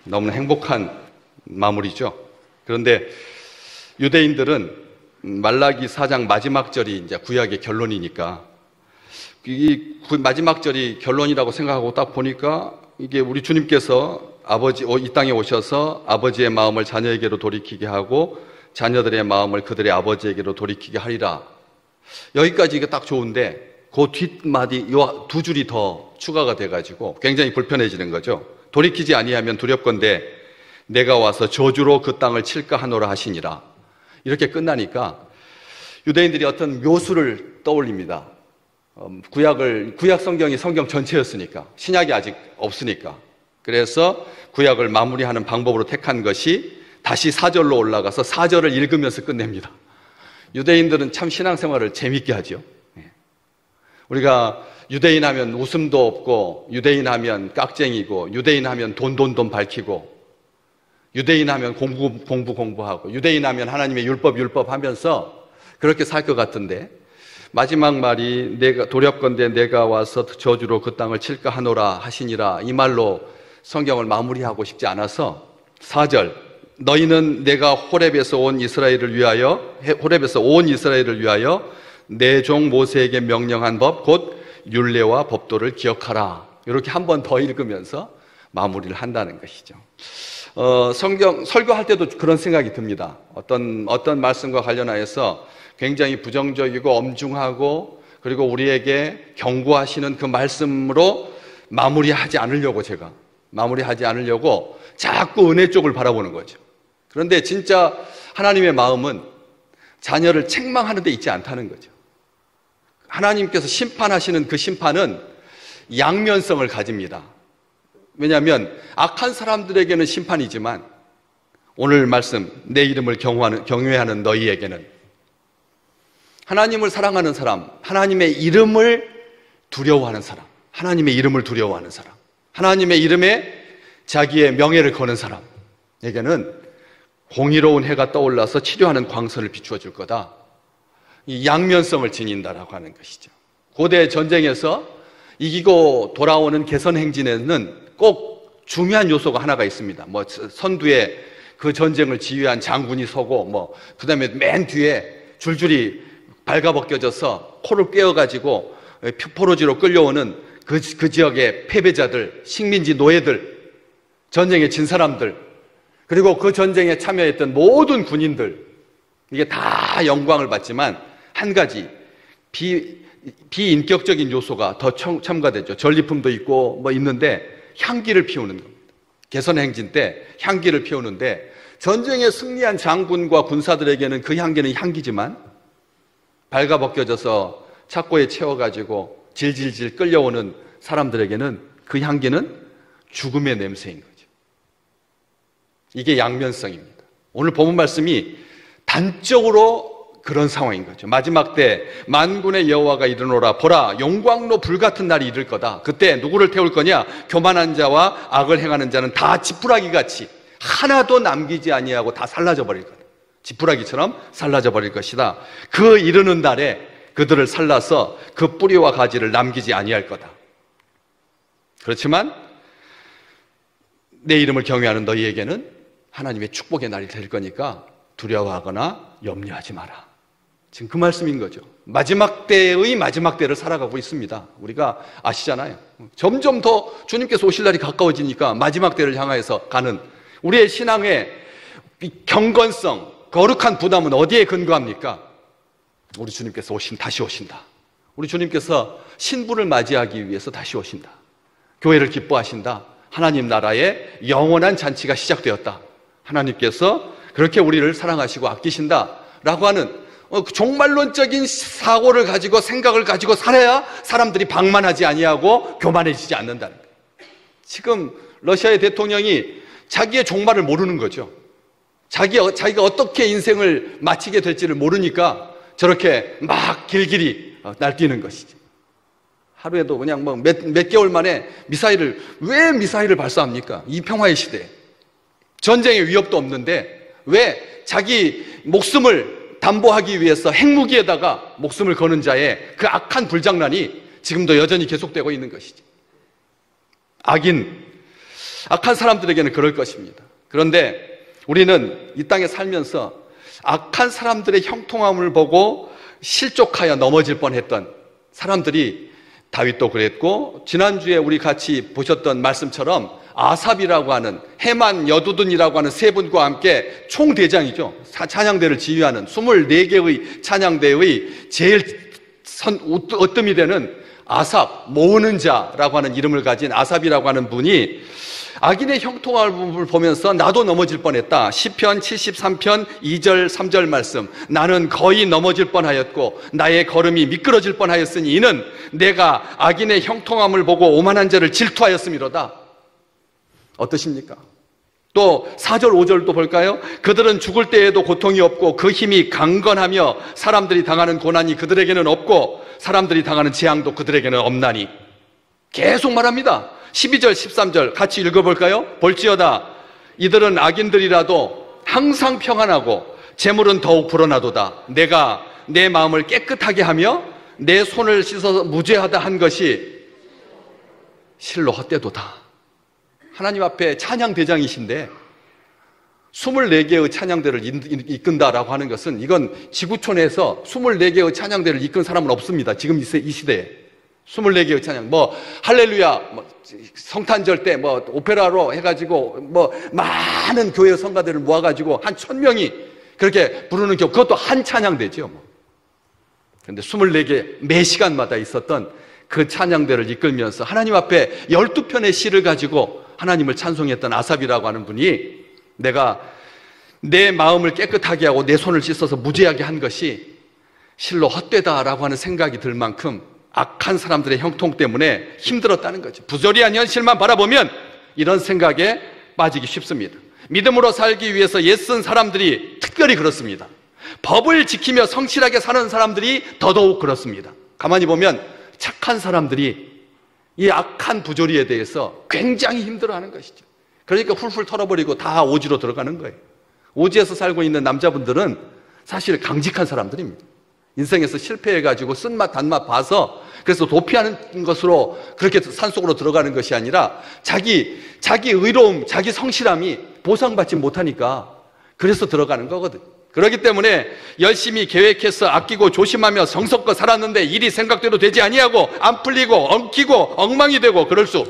너무나 행복한 마무리죠. 그런데 유대인들은 말라기 4장 마지막 절이 이제 구약의 결론이니까 이 마지막 절이 결론이라고 생각하고 딱 보니까 이게 우리 주님께서 이 땅에 오셔서 아버지의 마음을 자녀에게로 돌이키게 하고 자녀들의 마음을 그들의 아버지에게로 돌이키게 하리라. 여기까지 이게 딱 좋은데 그 뒷마디 요 두 줄이 더 추가가 돼가지고 굉장히 불편해지는 거죠. 돌이키지 아니하면 두렵건대 내가 와서 저주로 그 땅을 칠까 하노라 하시니라. 이렇게 끝나니까 유대인들이 어떤 묘수를 떠올립니다. 구약 성경이 성경 전체였으니까, 신약이 아직 없으니까. 그래서 구약을 마무리하는 방법으로 택한 것이 다시 4절로 올라가서 4절을 읽으면서 끝냅니다. 유대인들은 참 신앙생활을 재밌게 하죠. 우리가 유대인 하면 웃음도 없고, 유대인 하면 깍쟁이고, 유대인 하면 돈 밝히고, 유대인 하면 공부하고, 유대인 하면 하나님의 율법 하면서 그렇게 살 것 같은데, 마지막 말이 내가 도렵건대 내가 와서 저주로 그 땅을 칠까 하노라 하시니라, 이 말로 성경을 마무리하고 싶지 않아서 4절, 너희는 내가 호렙에서 온 이스라엘을 위하여 내 종 모세에게 명령한 법 곧 율례와 법도를 기억하라. 이렇게 한 번 더 읽으면서 마무리를 한다는 것이죠. 성경 설교할 때도 그런 생각이 듭니다. 어떤 말씀과 관련하여서 굉장히 부정적이고 엄중하고 그리고 우리에게 경고하시는 그 말씀으로 마무리하지 않으려고 자꾸 은혜 쪽을 바라보는 거죠. 그런데 진짜 하나님의 마음은 자녀를 책망하는 데 있지 않다는 거죠. 하나님께서 심판하시는 그 심판은 양면성을 가집니다. 왜냐하면 악한 사람들에게는 심판이지만 오늘 말씀 내 이름을 경외하는 너희에게는, 하나님을 사랑하는 사람, 하나님의 이름을 두려워하는 사람, 하나님의 이름에 자기의 명예를 거는 사람에게는 공의로운 해가 떠올라서 치료하는 광선을 비추어 줄 거다. 이 양면성을 지닌다라고 하는 것이죠. 고대 전쟁에서 이기고 돌아오는 개선 행진에는 꼭 중요한 요소가 하나가 있습니다. 선두에 그 전쟁을 지휘한 장군이 서고, 그 다음에 맨 뒤에 줄줄이 발가벗겨져서 코를 꿰어가지고 포로지로 끌려오는 그 지역의 패배자들, 식민지 노예들, 전쟁에 진 사람들, 그리고 그 전쟁에 참여했던 모든 군인들, 이게 다 영광을 받지만 한 가지 비인격적인 요소가 더 첨가되죠. 전리품도 있고 있는데 향기를 피우는 겁니다. 개선 행진 때 향기를 피우는데, 전쟁에 승리한 장군과 군사들에게는 그 향기는 향기지만 발가벗겨져서 착고에 채워가지고 질질질 끌려오는 사람들에게는 그 향기는 죽음의 냄새인 거죠. 이게 양면성입니다. 오늘 본문 말씀이 단적으로 그런 상황인 거죠. 마지막 때 만군의 여호와가 이르노라, 보라 용광로 불같은 날이 이를 거다. 그때 누구를 태울 거냐? 교만한 자와 악을 행하는 자는 다 지푸라기같이 하나도 남기지 아니하고 다 살라져 버릴 거다. 지푸라기처럼 살라져 버릴 것이다. 그 이르는 날에 그들을 살라서 그 뿌리와 가지를 남기지 아니할 거다. 그렇지만 내 이름을 경외하는 너희에게는 하나님의 축복의 날이 될 거니까 두려워하거나 염려하지 마라. 지금 그 말씀인 거죠. 마지막 때의 마지막 때를 살아가고 있습니다. 우리가 아시잖아요. 점점 더 주님께서 오실 날이 가까워지니까 마지막 때를 향해서 가는 우리의 신앙의 경건성, 거룩한 부담은 어디에 근거합니까? 우리 주님께서 다시 오신다. 우리 주님께서 신부를 맞이하기 위해서 다시 오신다. 교회를 기뻐하신다. 하나님 나라의 영원한 잔치가 시작되었다. 하나님께서 그렇게 우리를 사랑하시고 아끼신다라고 하는 종말론적인 사고를 가지고 생각을 가지고 살아야 사람들이 방만하지 아니하고 교만해지지 않는다는 거예요. 지금 러시아의 대통령이 자기의 종말을 모르는 거죠. 자기가 어떻게 인생을 마치게 될지를 모르니까 저렇게 막 길길이 날뛰는 것이죠. 하루에도 그냥 몇 개월 만에 왜 미사일을 발사합니까? 이 평화의 시대에. 전쟁의 위협도 없는데 왜 자기 목숨을 담보하기 위해서 핵무기에다가 목숨을 거는 자의 그 악한 불장난이 지금도 여전히 계속되고 있는 것이죠. 악인, 악한 사람들에게는 그럴 것입니다. 그런데 우리는 이 땅에 살면서 악한 사람들의 형통함을 보고 실족하여 넘어질 뻔했던 사람들이, 다윗도 그랬고, 지난주에 우리 같이 보셨던 말씀처럼 아삽이라고 하는, 헤만, 여두둔이라고 하는 세 분과 함께 총대장이죠. 찬양대를 지휘하는 24개의 찬양대의 제일 으뜸이 되는 아삽, 모으는 자라고 하는 이름을 가진 아삽이라고 하는 분이 악인의 형통함을 보면서 나도 넘어질 뻔했다. 시편 73편 2절 3절 말씀, 나는 거의 넘어질 뻔하였고 나의 걸음이 미끄러질 뻔하였으니 이는 내가 악인의 형통함을 보고 오만한 자를 질투하였음이로다. 어떠십니까? 또 4절 5절도 볼까요? 그들은 죽을 때에도 고통이 없고 그 힘이 강건하며 사람들이 당하는 고난이 그들에게는 없고 사람들이 당하는 재앙도 그들에게는 없나니. 계속 말합니다. 12절 13절 같이 읽어볼까요? 볼지어다 이들은 악인들이라도 항상 평안하고 재물은 더욱 불어나도다. 내가 내 마음을 깨끗하게 하며 내 손을 씻어서 무죄하다 한 것이 실로 헛되도다. 하나님 앞에 찬양 대장이신데 24개의 찬양대를 이끈다라고 하는 것은, 이건 지구촌에서 24개의 찬양대를 이끈 사람은 없습니다. 지금 이 시대에 24개의 찬양, 할렐루야, 성탄절 때 오페라로 해가지고 많은 교회 성가대를 모아가지고 한 1000명이 그렇게 부르는 경우, 그것도 한 찬양대죠. 그런데 24개 매 시간마다 있었던 그 찬양대를 이끌면서 하나님 앞에 12편의 시를 가지고 하나님을 찬송했던 아삽이라고 하는 분이, 내가 내 마음을 깨끗하게 하고 내 손을 씻어서 무죄하게 한 것이 실로 헛되다라고 하는 생각이 들 만큼 악한 사람들의 형통 때문에 힘들었다는 거죠. 부조리한 현실만 바라보면 이런 생각에 빠지기 쉽습니다. 믿음으로 살기 위해서 애쓴 사람들이 특별히 그렇습니다. 법을 지키며 성실하게 사는 사람들이 더더욱 그렇습니다. 가만히 보면 착한 사람들이 이 악한 부조리에 대해서 굉장히 힘들어하는 것이죠. 그러니까 훌훌 털어버리고 다 오지로 들어가는 거예요. 오지에서 살고 있는 남자분들은 사실 강직한 사람들입니다. 인생에서 실패해가지고 쓴맛 단맛 봐서 그래서 도피하는 것으로 그렇게 산속으로 들어가는 것이 아니라 자기 의로움, 자기 성실함이 보상받지 못하니까 그래서 들어가는 거거든. 그렇기 때문에 열심히 계획해서 아끼고 조심하며 성석껏 살았는데 일이 생각대로 되지 아니하고 안 풀리고 엉키고 엉망이 되고 그럴 수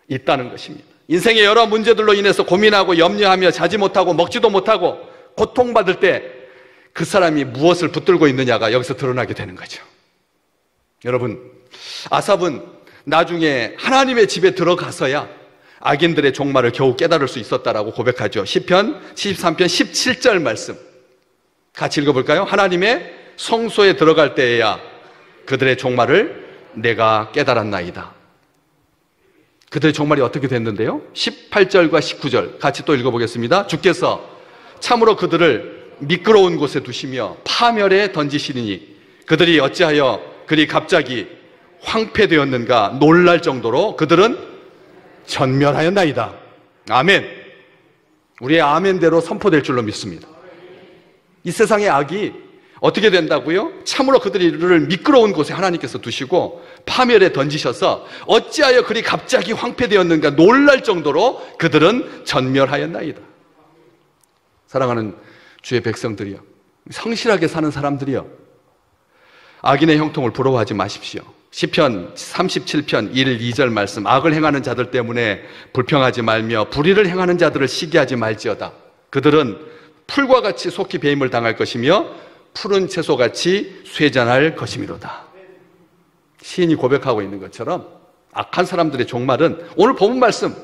있다는 것입니다. 인생의 여러 문제들로 인해서 고민하고 염려하며 자지 못하고 먹지도 못하고 고통받을 때 그 사람이 무엇을 붙들고 있느냐가 여기서 드러나게 되는 거죠. 여러분, 아삽은 나중에 하나님의 집에 들어가서야 악인들의 종말을 겨우 깨달을 수 있었다라고 고백하죠. 시편 73편 17절 말씀 같이 읽어볼까요? 하나님의 성소에 들어갈 때에야 그들의 종말을 내가 깨달았나이다. 그들의 종말이 어떻게 됐는데요? 18절과 19절 같이 또 읽어보겠습니다. 주께서 참으로 그들을 미끄러운 곳에 두시며 파멸에 던지시리니 그들이 어찌하여 그리 갑자기 황폐되었는가 놀랄 정도로 그들은 전멸하였나이다. 아멘. 우리의 아멘대로 선포될 줄로 믿습니다. 이 세상의 악이 어떻게 된다고요? 참으로 그들을 미끄러운 곳에 하나님께서 두시고 파멸에 던지셔서 어찌하여 그리 갑자기 황폐되었는가 놀랄 정도로 그들은 전멸하였나이다. 사랑하는 주의 백성들이여, 성실하게 사는 사람들이여, 악인의 형통을 부러워하지 마십시오. 시편 37편 1, 2절 말씀, 악을 행하는 자들 때문에 불평하지 말며 불의를 행하는 자들을 시기하지 말지어다. 그들은 풀과 같이 속히 배임을 당할 것이며 푸른 채소같이 쇠잔할 것이미로다. 시인이 고백하고 있는 것처럼 악한 사람들의 종말은 오늘 본문 말씀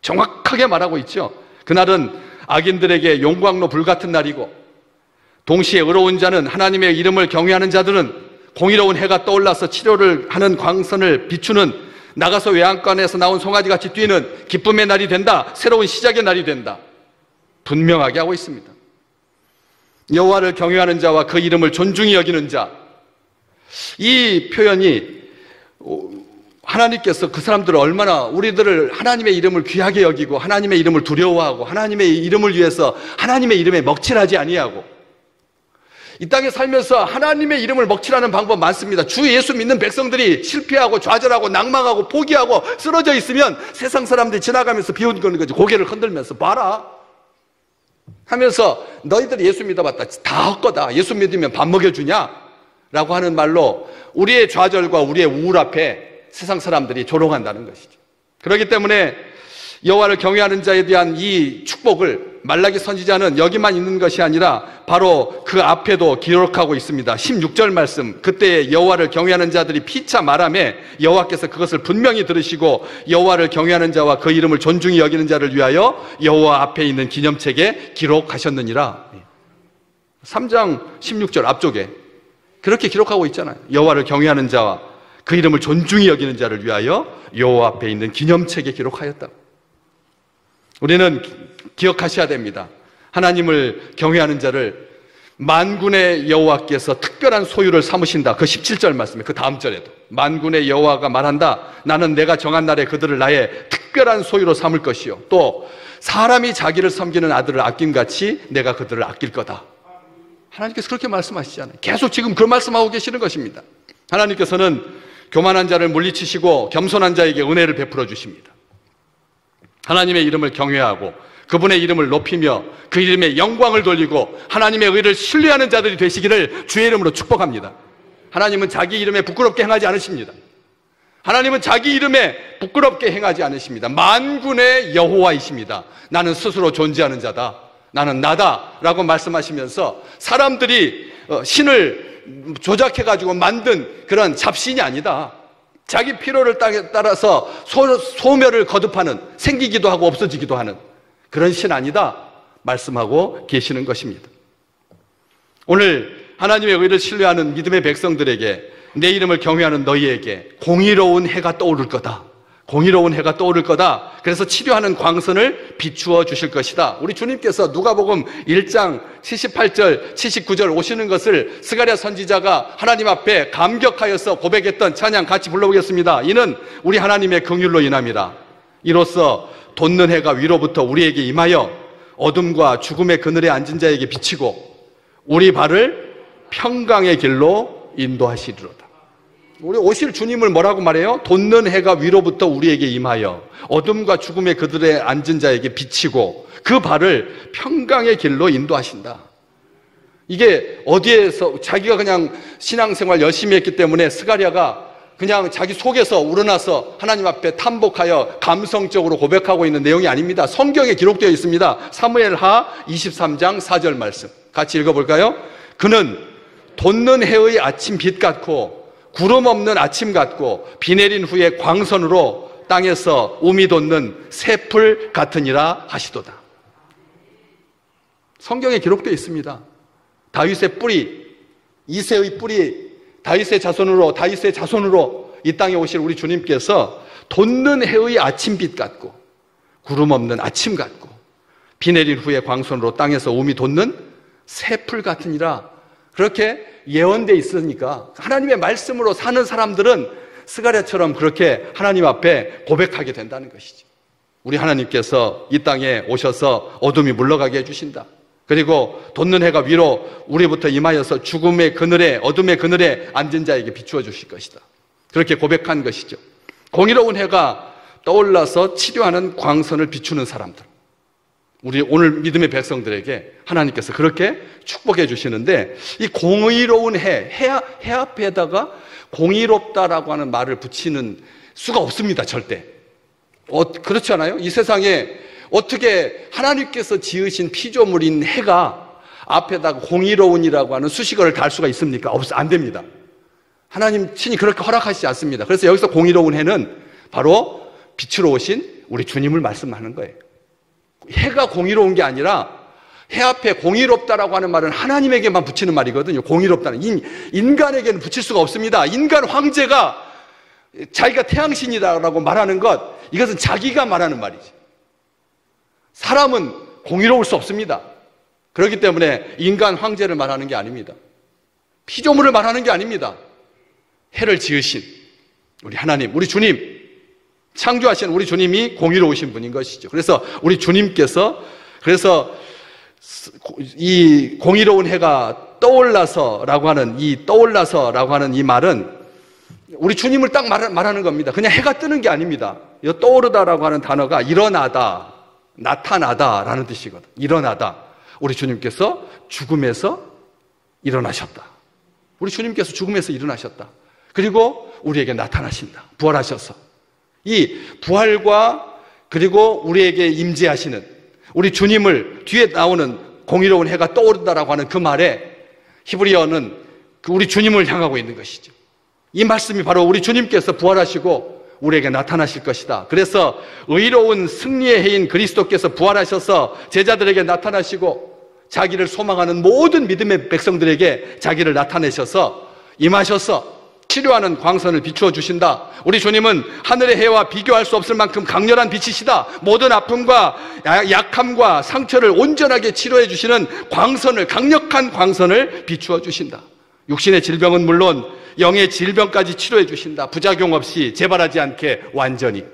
정확하게 말하고 있죠. 그날은 악인들에게 용광로 불같은 날이고 동시에 의로운 자는, 하나님의 이름을 경외하는 자들은 공의로운 해가 떠올라서 치료를 하는 광선을 비추는, 나가서 외양간에서 나온 송아지같이 뛰는 기쁨의 날이 된다. 새로운 시작의 날이 된다. 분명하게 하고 있습니다. 여호와를 경외하는 자와 그 이름을 존중히 여기는 자, 이 표현이 하나님께서 그 사람들을 얼마나, 우리들을 하나님의 이름을 귀하게 여기고 하나님의 이름을 두려워하고 하나님의 이름을 위해서 하나님의 이름에 먹칠하지 아니하고 이 땅에 살면서 하나님의 이름을 먹칠하는 방법 많습니다. 주 예수 믿는 백성들이 실패하고 좌절하고 낭망하고 포기하고 쓰러져 있으면 세상 사람들이 지나가면서 비웃는 거지. 고개를 흔들면서 봐라 하면서 너희들이 예수 믿어봤다. 다 헛거다. 예수 믿으면 밥 먹여주냐? 라고 하는 말로 우리의 좌절과 우리의 우울 앞에 세상 사람들이 조롱한다는 것이죠. 그렇기 때문에 여호와를 경외하는 자에 대한 이 축복을 말라기 선지자는 여기만 있는 것이 아니라 바로 그 앞에도 기록하고 있습니다. 16절 말씀, 그때 여호와를 경외하는 자들이 피차 말하매 여호와께서 그것을 분명히 들으시고 여호와를 경외하는 자와 그 이름을 존중히 여기는 자를 위하여 여호와 앞에 있는 기념책에 기록하셨느니라. 3장 16절 앞쪽에 그렇게 기록하고 있잖아요. 여호와를 경외하는 자와 그 이름을 존중히 여기는 자를 위하여 여호와 앞에 있는 기념책에 기록하였다고. 우리는 기억하셔야 됩니다. 하나님을 경외하는 자를 만군의 여호와께서 특별한 소유를 삼으신다. 그 17절 말씀에 그 다음 절에도 만군의 여호와가 말한다. 나는 내가 정한 날에 그들을 나의 특별한 소유로 삼을 것이요 또 사람이 자기를 섬기는 아들을 아낌같이 내가 그들을 아낄 거다. 하나님께서 그렇게 말씀하시잖아요. 계속 지금 그 말씀하고 계시는 것입니다. 하나님께서는 교만한 자를 물리치시고 겸손한 자에게 은혜를 베풀어 주십니다. 하나님의 이름을 경외하고 그분의 이름을 높이며 그 이름에 영광을 돌리고 하나님의 의를 신뢰하는 자들이 되시기를 주의 이름으로 축복합니다. 하나님은 자기 이름에 부끄럽게 행하지 않으십니다. 하나님은 자기 이름에 부끄럽게 행하지 않으십니다. 만군의 여호와이십니다. 나는 스스로 존재하는 자다. 나는 나다 라고 말씀하시면서 사람들이 신을 조작해가지고 만든 그런 잡신이 아니다. 자기 필요를 따라서 소멸을 거듭하는, 생기기도 하고 없어지기도 하는 그런 신 아니다 말씀하고 계시는 것입니다. 오늘 하나님의 의를 신뢰하는 믿음의 백성들에게 내 이름을 경외하는 너희에게 공의로운 해가 떠오를 거다. 공의로운 해가 떠오를 거다. 그래서 치료하는 광선을 비추어 주실 것이다. 우리 주님께서 누가복음 1장 78절 79절 오시는 것을 스가랴 선지자가 하나님 앞에 감격하여서 고백했던 찬양 같이 불러보겠습니다. 이는 우리 하나님의 긍휼로 인함이라. 이로써 돋는 해가 위로부터 우리에게 임하여 어둠과 죽음의 그늘에 앉은 자에게 비치고 우리 발을 평강의 길로 인도하시리로다. 우리 오실 주님을 뭐라고 말해요? 돋는 해가 위로부터 우리에게 임하여 어둠과 죽음의 그들에 앉은 자에게 비치고 그 발을 평강의 길로 인도하신다. 이게 어디에서 자기가 그냥 신앙생활 열심히 했기 때문에 스가랴가 그냥 자기 속에서 우러나서 하나님 앞에 탐복하여 감성적으로 고백하고 있는 내용이 아닙니다. 성경에 기록되어 있습니다. 사무엘하 23장 4절 말씀 같이 읽어볼까요? 그는 돋는 해의 아침 빛 같고 구름 없는 아침 같고 비 내린 후에 광선으로 땅에서 우미 돋는 새풀 같으니라 하시도다. 성경에 기록되어 있습니다. 다윗의 뿌리, 이새의 뿌리, 다윗의 자손으로 이 땅에 오실 우리 주님께서 돋는 해의 아침빛 같고 구름 없는 아침 같고 비 내린 후에 광선으로 땅에서 우미 돋는 새풀 같으니라. 그렇게 예언되어 있으니까 하나님의 말씀으로 사는 사람들은 스가랴처럼 그렇게 하나님 앞에 고백하게 된다는 것이죠. 우리 하나님께서 이 땅에 오셔서 어둠이 물러가게 해주신다. 그리고 돋는 해가 위로 우리부터 임하여서 죽음의 그늘에, 어둠의 그늘에 앉은 자에게 비추어 주실 것이다. 그렇게 고백한 것이죠. 공의로운 해가 떠올라서 치료하는 광선을 비추는 사람들, 우리 오늘 믿음의 백성들에게 하나님께서 그렇게 축복해 주시는데, 이 공의로운 해 앞에다가 공의롭다라고 하는 말을 붙이는 수가 없습니다. 절대. 그렇지 않아요? 이 세상에 어떻게 하나님께서 지으신 피조물인 해가 앞에다가 공의로운이라고 하는 수식어를 달 수가 있습니까? 안 됩니다. 하나님 친히 그렇게 허락하시지 않습니다. 그래서 여기서 공의로운 해는 바로 빛으로 오신 우리 주님을 말씀하는 거예요. 해가 공의로운 게 아니라 해 앞에 공의롭다라고 하는 말은 하나님에게만 붙이는 말이거든요. 공의롭다는 인간에게는 붙일 수가 없습니다. 인간 황제가 자기가 태양신이다라고 말하는 것, 이것은 자기가 말하는 말이지. 사람은 공의로울 수 없습니다. 그렇기 때문에 인간 황제를 말하는 게 아닙니다. 피조물을 말하는 게 아닙니다. 해를 지으신 우리 하나님, 우리 주님, 창조하신 우리 주님이 공의로우신 분인 것이죠. 그래서 우리 주님께서 이 공의로운 해가 떠올라서라고 하는 이 말은 우리 주님을 딱 말하는 겁니다. 그냥 해가 뜨는 게 아닙니다. 이 떠오르다라고 하는 단어가 일어나다, 나타나다라는 뜻이거든. 일어나다. 우리 주님께서 죽음에서 일어나셨다. 우리 주님께서 죽음에서 일어나셨다. 그리고 우리에게 나타나신다. 부활하셔서. 이 부활과 그리고 우리에게 임재하시는 우리 주님을 뒤에 나오는 공의로운 해가 떠오른다라고 하는 그 말에 히브리어는 우리 주님을 향하고 있는 것이죠. 이 말씀이 바로 우리 주님께서 부활하시고 우리에게 나타나실 것이다. 그래서 의로운 승리의 해인 그리스도께서 부활하셔서 제자들에게 나타나시고 자기를 소망하는 모든 믿음의 백성들에게 자기를 나타내셔서 임하셔서 치료하는 광선을 비추어 주신다. 우리 주님은 하늘의 해와 비교할 수 없을 만큼 강렬한 빛이시다. 모든 아픔과 약함과 상처를 온전하게 치료해 주시는 광선을, 강력한 광선을 비추어 주신다. 육신의 질병은 물론 영의 질병까지 치료해 주신다. 부작용 없이, 재발하지 않게 완전히.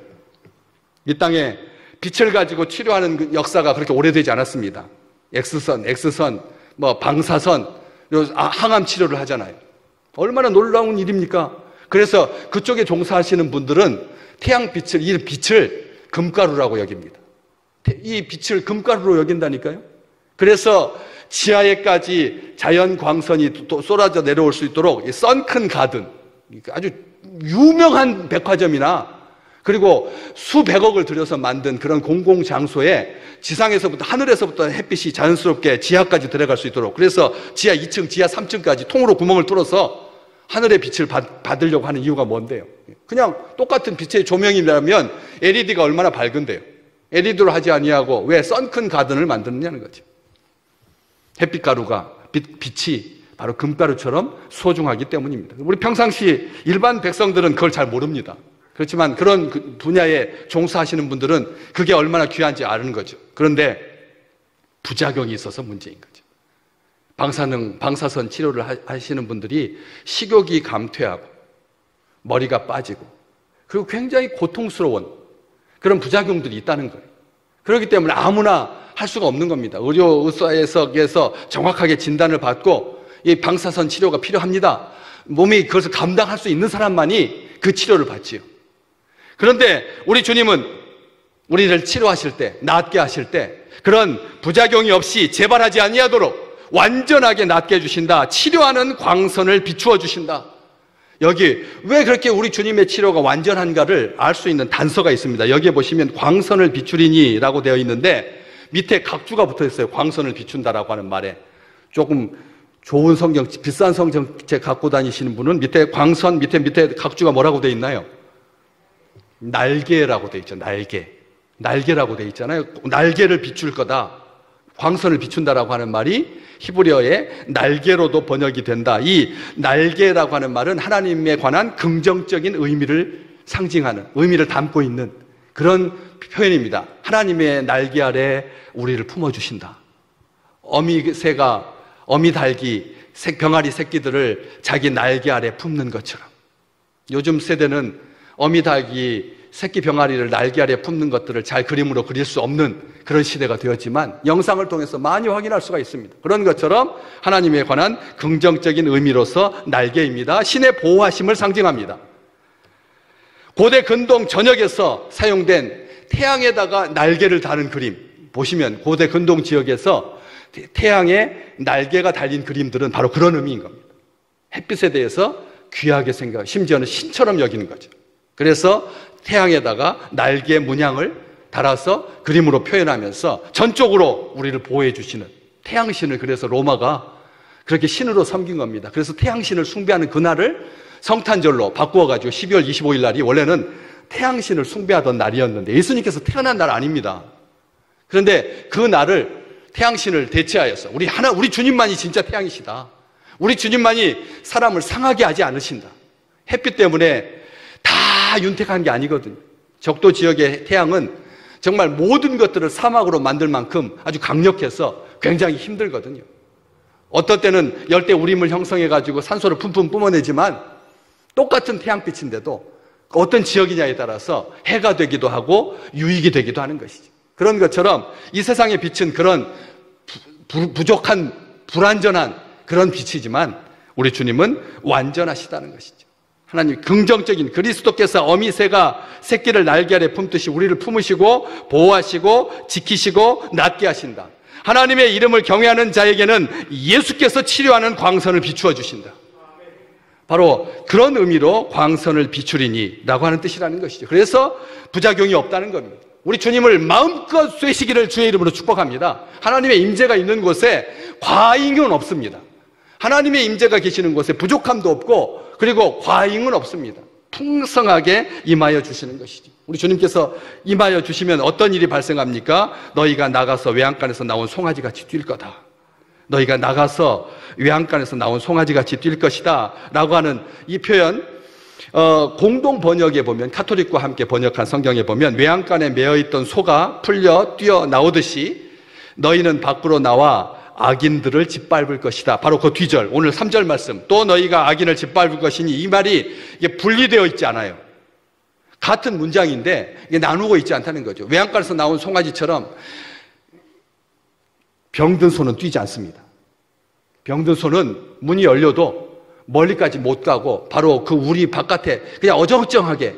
이 땅에 빛을 가지고 치료하는 그 역사가 그렇게 오래되지 않았습니다. X선, 방사선, 항암 치료를 하잖아요. 얼마나 놀라운 일입니까? 그래서 그쪽에 종사하시는 분들은 태양빛을, 이 빛을 금가루라고 여깁니다. 이 빛을 금가루로 여긴다니까요. 그래서 지하에까지 자연 광선이 또 쏟아져 내려올 수 있도록 선큰 가든, 아주 유명한 백화점이나 그리고 수백억을 들여서 만든 그런 공공장소에 지상에서부터, 하늘에서부터 햇빛이 자연스럽게 지하까지 들어갈 수 있도록, 그래서 지하 2층, 지하 3층까지 통으로 구멍을 뚫어서 하늘의 빛을 받으려고 하는 이유가 뭔데요? 그냥 똑같은 빛의 조명이라면 LED가 얼마나 밝은데요? LED로 하지 아니하고 왜 선큰 가든을 만드느냐는 거죠. 햇빛 가루가, 빛이 바로 금가루처럼 소중하기 때문입니다. 우리 평상시 일반 백성들은 그걸 잘 모릅니다. 그렇지만 그런 분야에 종사하시는 분들은 그게 얼마나 귀한지 아는 거죠. 그런데 부작용이 있어서 문제인 거죠. 방사선 치료를 하시는 분들이 식욕이 감퇴하고 머리가 빠지고 그리고 굉장히 고통스러운 그런 부작용들이 있다는 거예요. 그렇기 때문에 아무나 할 수가 없는 겁니다. 의료사에서 정확하게 진단을 받고 이 방사선 치료가 필요합니다. 몸이 그것을 감당할 수 있는 사람만이 그 치료를 받지요. 그런데 우리 주님은 우리를 치료하실 때, 낫게 하실 때 그런 부작용이 없이 재발하지 아니하도록 완전하게 낫게 해주신다. 치료하는 광선을 비추어 주신다. 여기 왜 그렇게 우리 주님의 치료가 완전한가를 알 수 있는 단서가 있습니다. 여기에 보시면 광선을 비추리니 라고 되어 있는데 밑에 각주가 붙어 있어요. 광선을 비춘다라고 하는 말에. 조금 좋은 성경, 비싼 성경책 갖고 다니시는 분은 밑에 광선, 밑에 각주가 뭐라고 되어 있나요? 날개라고 되어 있죠. 날개라고 되어 있잖아요. 날개를 비출 거다. 광선을 비춘다라고 하는 말이 히브리어의 날개로도 번역이 된다. 이 날개라고 하는 말은 하나님에 관한 긍정적인 의미를 상징하는, 의미를 담고 있는 그런 표현입니다. 하나님의 날개 아래 우리를 품어주신다. 어미닭이 병아리 새끼들을 자기 날개 아래 품는 것처럼. 요즘 세대는 어미닭이 새끼 병아리를 날개 아래 품는 것들을 잘 그림으로 그릴 수 없는 그런 시대가 되었지만 영상을 통해서 많이 확인할 수가 있습니다. 그런 것처럼 하나님에 관한 긍정적인 의미로서 날개입니다. 신의 보호하심을 상징합니다. 고대 근동 전역에서 사용된 태양에다가 날개를 다는 그림 보시면 고대 근동 지역에서 태양에 날개가 달린 그림들은 바로 그런 의미인 겁니다. 햇빛에 대해서 귀하게 생각, 심지어는 신처럼 여기는 거죠. 그래서 태양에다가 날개 문양을 달아서 그림으로 표현하면서 전적으로 우리를 보호해 주시는 태양신을, 그래서 로마가 그렇게 신으로 섬긴 겁니다. 그래서 태양신을 숭배하는 그날을 성탄절로 바꾸어가지고 12월 25일 날이 원래는 태양신을 숭배하던 날이었는데 예수님께서 태어난 날 아닙니다. 그런데 그 날을 태양신을 대체하여서 우리 주님만이 진짜 태양이시다. 우리 주님만이 사람을 상하게 하지 않으신다. 햇빛 때문에 다 윤택한 게 아니거든요. 적도 지역의 태양은 정말 모든 것들을 사막으로 만들 만큼 아주 강력해서 굉장히 힘들거든요. 어떨 때는 열대 우림을 형성해가지고 산소를 품품 뿜어내지만 똑같은 태양빛인데도 어떤 지역이냐에 따라서 해가 되기도 하고 유익이 되기도 하는 것이죠. 그런 것처럼 이 세상의 빛은 그런 부족한, 불완전한 그런 빛이지만 우리 주님은 완전하시다는 것이죠. 하나님 긍정적인 그리스도께서 어미새가 새끼를 날개 아래 품듯이 우리를 품으시고 보호하시고 지키시고 낫게 하신다. 하나님의 이름을 경외하는 자에게는 예수께서 치료하는 광선을 비추어 주신다. 바로 그런 의미로 광선을 비추리니 라고 하는 뜻이라는 것이죠. 그래서 부작용이 없다는 겁니다. 우리 주님을 마음껏 쐬시기를 주의 이름으로 축복합니다. 하나님의 임재가 있는 곳에 과잉은 없습니다. 하나님의 임재가 계시는 곳에 부족함도 없고 그리고 과잉은 없습니다. 풍성하게 임하여 주시는 것이죠. 우리 주님께서 임하여 주시면 어떤 일이 발생합니까? 너희가 나가서 외양간에서 나온 송아지같이 뛸 거다. 너희가 나가서 외양간에서 나온 송아지같이 뛸 것이다 라고 하는 이 표현, 공동 번역에 보면, 카톨릭과 함께 번역한 성경에 보면 외양간에 매어있던 소가 풀려 뛰어나오듯이 너희는 밖으로 나와 악인들을 짓밟을 것이다. 바로 그 뒤절, 오늘 3절 말씀, 또 너희가 악인을 짓밟을 것이니, 이 말이 이게 분리되어 있지 않아요. 같은 문장인데 이게 나누고 있지 않다는 거죠. 외양간에서 나온 송아지처럼 병든 소는 뛰지 않습니다. 병든 소는 문이 열려도 멀리까지 못 가고 바로 그 우리 바깥에 그냥 어정쩡하게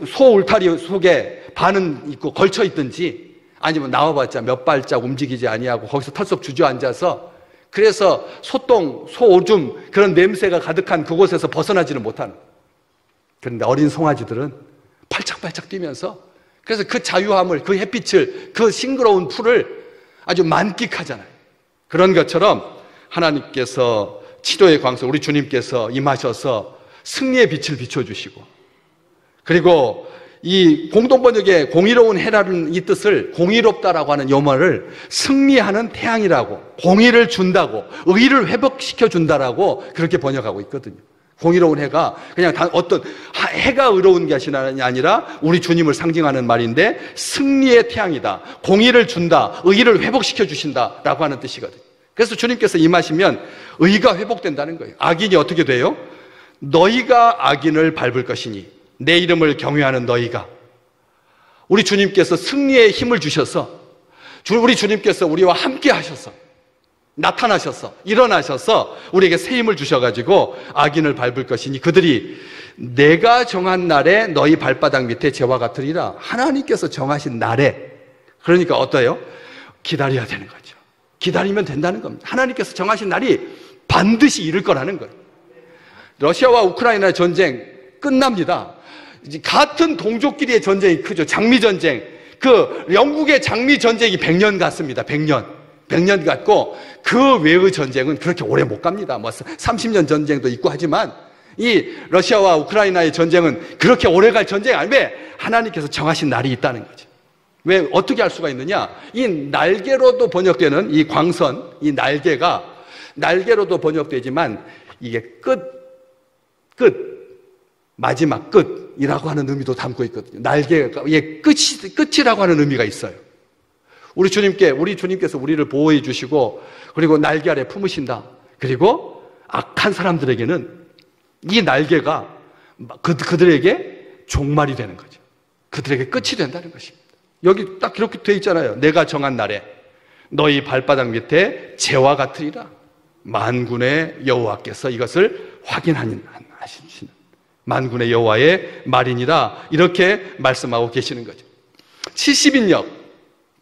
소 울타리 속에 반은 있고 걸쳐 있든지 아니면 나와봤자 몇 발짝 움직이지 아니하고 거기서 털썩 주저앉아서 그래서 소똥, 소오줌 그런 냄새가 가득한 그곳에서 벗어나지는 못하는. 그런데 어린 송아지들은 팔짝팔짝 뛰면서 그래서 그 자유함을, 그 햇빛을, 그 싱그러운 풀을 아주 만끽하잖아요. 그런 것처럼 하나님께서 치료의 광선, 우리 주님께서 임하셔서 승리의 빛을 비춰주시고, 그리고 이 공동번역의 공의로운 해라는 이 뜻을, 공의롭다라고 하는 요말을 승리하는 태양이라고, 공의를 준다고, 의를 회복시켜 준다라고 그렇게 번역하고 있거든요. 공의로운 해가 그냥 어떤 해가 의로운 것이 아니라 우리 주님을 상징하는 말인데, 승리의 태양이다, 공의를 준다, 의를 회복시켜 주신다라고 하는 뜻이거든요. 그래서 주님께서 임하시면 의가 회복된다는 거예요. 악인이 어떻게 돼요? 너희가 악인을 밟을 것이니, 내 이름을 경외하는 너희가. 우리 주님께서 승리의 힘을 주셔서, 우리 주님께서 우리와 함께 하셔서, 나타나셔서, 일어나셔서 우리에게 새 힘을 주셔가지고 악인을 밟을 것이니 그들이 내가 정한 날에 너희 발바닥 밑에 재와 같으리라. 하나님께서 정하신 날에, 그러니까 어때요? 기다려야 되는 거죠. 기다리면 된다는 겁니다. 하나님께서 정하신 날이 반드시 이룰 거라는 거예요. 러시아와 우크라이나 전쟁 끝납니다. 같은 동족끼리의 전쟁이 크죠. 장미전쟁. 그 영국의 장미전쟁이 100년 갔습니다. 100년 갔고, 그 외의 전쟁은 그렇게 오래 못 갑니다. 뭐 30년 전쟁도 있고 하지만 이 러시아와 우크라이나의 전쟁은 그렇게 오래 갈 전쟁이 아니에요. 왜? 하나님께서 정하신 날이 있다는 거죠. 왜? 어떻게 알 수가 있느냐? 이 날개로도 번역되는 이 광선, 이 날개가 날개로도 번역되지만 이게 마지막 끝이라고 하는 의미도 담고 있거든요. 날개가 이게 끝이라고 하는 의미가 있어요. 우리 주님께서 우리를 보호해 주시고, 그리고 날개 아래 품으신다. 그리고 악한 사람들에게는 이 날개가 그들에게 종말이 되는 거죠. 그들에게 끝이 된다는 것입니다. 여기 딱 이렇게 돼 있잖아요. 내가 정한 날에 너희 발바닥 밑에 재와 같으리라. 만군의 여호와께서 이것을 확인하시는 만군의 여호와의 말이니라. 이렇게 말씀하고 계시는 거죠. 70인역,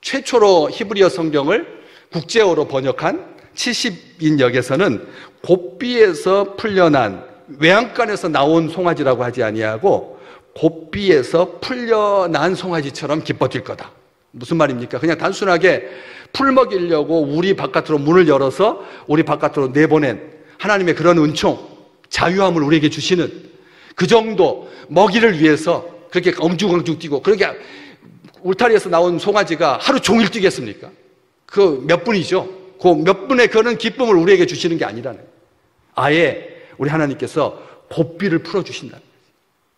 최초로 히브리어 성경을 국제어로 번역한 70인역에서는 곱비에서 풀려난, 외양간에서 나온 송아지라고 하지 아니하고 곱비에서 풀려난 송아지처럼 기뻐 뛸 거다. 무슨 말입니까? 그냥 단순하게 풀 먹이려고 우리 바깥으로 문을 열어서 우리 바깥으로 내보낸 하나님의 그런 은총, 자유함을 우리에게 주시는 그 정도 먹이를 위해서 그렇게 엄죽엄죽 뛰고, 그렇게 울타리에서 나온 송아지가 하루 종일 뛰겠습니까? 그 몇 분이죠. 그 몇 분의 그런 기쁨을 우리에게 주시는 게 아니라는 거예요. 아예 우리 하나님께서 곱비를 풀어주신다는 거예요.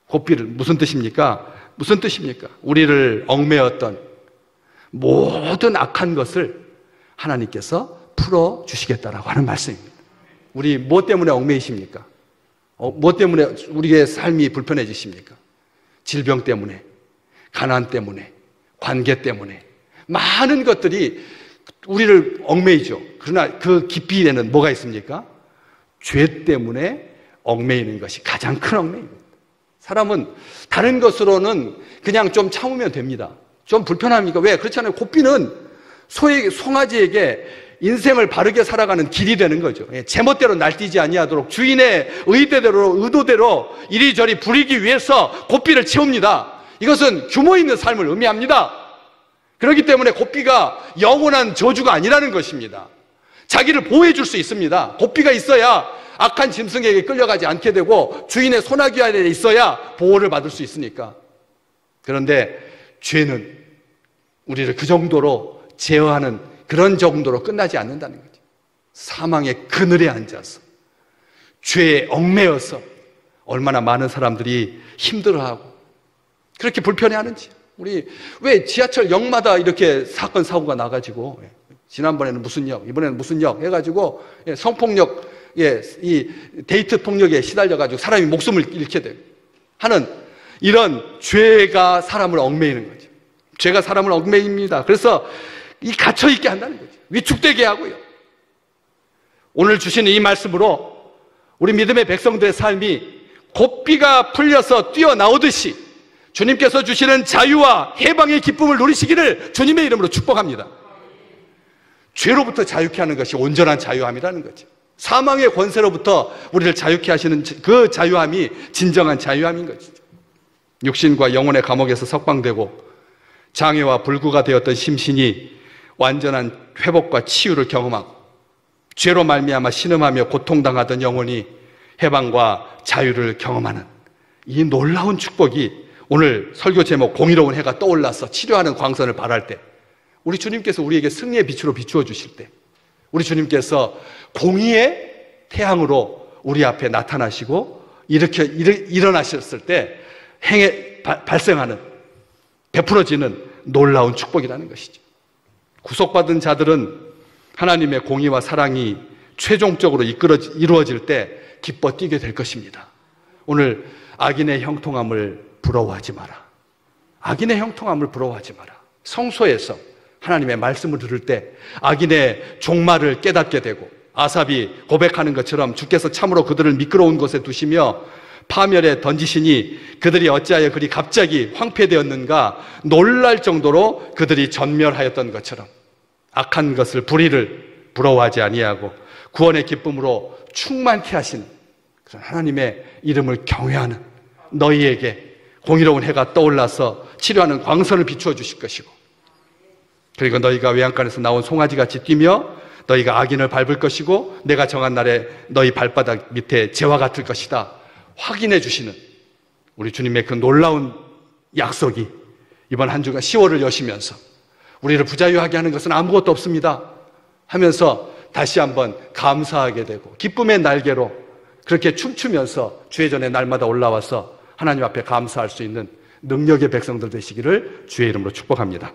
곱비를. 무슨 뜻입니까? 무슨 뜻입니까? 우리를 얽매였던 모든 악한 것을 하나님께서 풀어주시겠다라고 하는 말씀입니다. 우리 뭐 때문에 얽매이십니까? 뭐 때문에 우리의 삶이 불편해지십니까? 질병 때문에, 가난 때문에, 관계 때문에, 많은 것들이 우리를 얽매이죠. 그러나 그 깊이에는 뭐가 있습니까? 죄 때문에 얽매이는 것이 가장 큰 얽매입니다. 사람은 다른 것으로는 그냥 좀 참으면 됩니다. 좀 불편합니까? 왜? 그렇잖아요. 고삐는 송아지에게 인생을 바르게 살아가는 길이 되는 거죠. 제멋대로 날뛰지 아니하도록 주인의 의도대로 이리저리 부리기 위해서 고삐를 채웁니다. 이것은 규모 있는 삶을 의미합니다. 그렇기 때문에 고삐가 영원한 저주가 아니라는 것입니다. 자기를 보호해 줄 수 있습니다. 고삐가 있어야 악한 짐승에게 끌려가지 않게 되고 주인의 소나기 아래 있어야 보호를 받을 수 있으니까. 그런데 죄는 우리를 그 정도로 제어하는 그런 정도로 끝나지 않는다는 거죠. 사망의 그늘에 앉아서 죄에 얽매여서 얼마나 많은 사람들이 힘들어하고 그렇게 불편해하는지. 우리 왜 지하철 역마다 이렇게 사건 사고가 나가지고 지난번에는 무슨 역, 이번에는 무슨 역 해가지고 성폭력, 이 데이트 폭력에 시달려가지고 사람이 목숨을 잃게 되고 하는 이런 죄가 사람을 얽매이는 거죠. 죄가 사람을 얽매입니다. 그래서 이 갇혀있게 한다는 거죠. 위축되게 하고요. 오늘 주시는 이 말씀으로 우리 믿음의 백성들의 삶이 고삐가 풀려서 뛰어나오듯이 주님께서 주시는 자유와 해방의 기쁨을 누리시기를 주님의 이름으로 축복합니다. 죄로부터 자유케 하는 것이 온전한 자유함이라는 거죠. 사망의 권세로부터 우리를 자유케 하시는 그 자유함이 진정한 자유함인 거죠. 육신과 영혼의 감옥에서 석방되고 장애와 불구가 되었던 심신이 완전한 회복과 치유를 경험하고 죄로 말미암아 신음하며 고통당하던 영혼이 해방과 자유를 경험하는 이 놀라운 축복이 오늘 설교 제목 공의로운 해가 떠올라서 치료하는 광선을 발할 때 우리 주님께서 우리에게 승리의 빛으로 비추어 주실 때 우리 주님께서 공의의 태양으로 우리 앞에 나타나시고 이렇게 일어나셨을 때 발생하는 베풀어지는 놀라운 축복이라는 것이죠. 구속받은 자들은 하나님의 공의와 사랑이 최종적으로 이루어질 때 기뻐 뛰게 될 것입니다. 오늘 악인의 형통함을 부러워하지 마라. 악인의 형통함을 부러워하지 마라. 성소에서 하나님의 말씀을 들을 때 악인의 종말을 깨닫게 되고 아삽이 고백하는 것처럼 주께서 참으로 그들을 미끄러운 곳에 두시며 파멸에 던지시니 그들이 어찌하여 그리 갑자기 황폐되었는가 놀랄 정도로 그들이 전멸하였던 것처럼 악한 것을 불의를 부러워하지 아니하고 구원의 기쁨으로 충만케 하시는 그런 하나님의 이름을 경외하는 너희에게 공의로운 해가 떠올라서 치료하는 광선을 비추어 주실 것이고 그리고 너희가 외양간에서 나온 송아지같이 뛰며 너희가 악인을 밟을 것이고 내가 정한 날에 너희 발바닥 밑에 재와 같을 것이다 확인해 주시는 우리 주님의 그 놀라운 약속이 이번 한 주간 10월을 여시면서 우리를 부자유하게 하는 것은 아무것도 없습니다 하면서 다시 한번 감사하게 되고 기쁨의 날개로 그렇게 춤추면서 주의 전에 날마다 올라와서 하나님 앞에 감사할 수 있는 능력의 백성들 되시기를 주의 이름으로 축복합니다.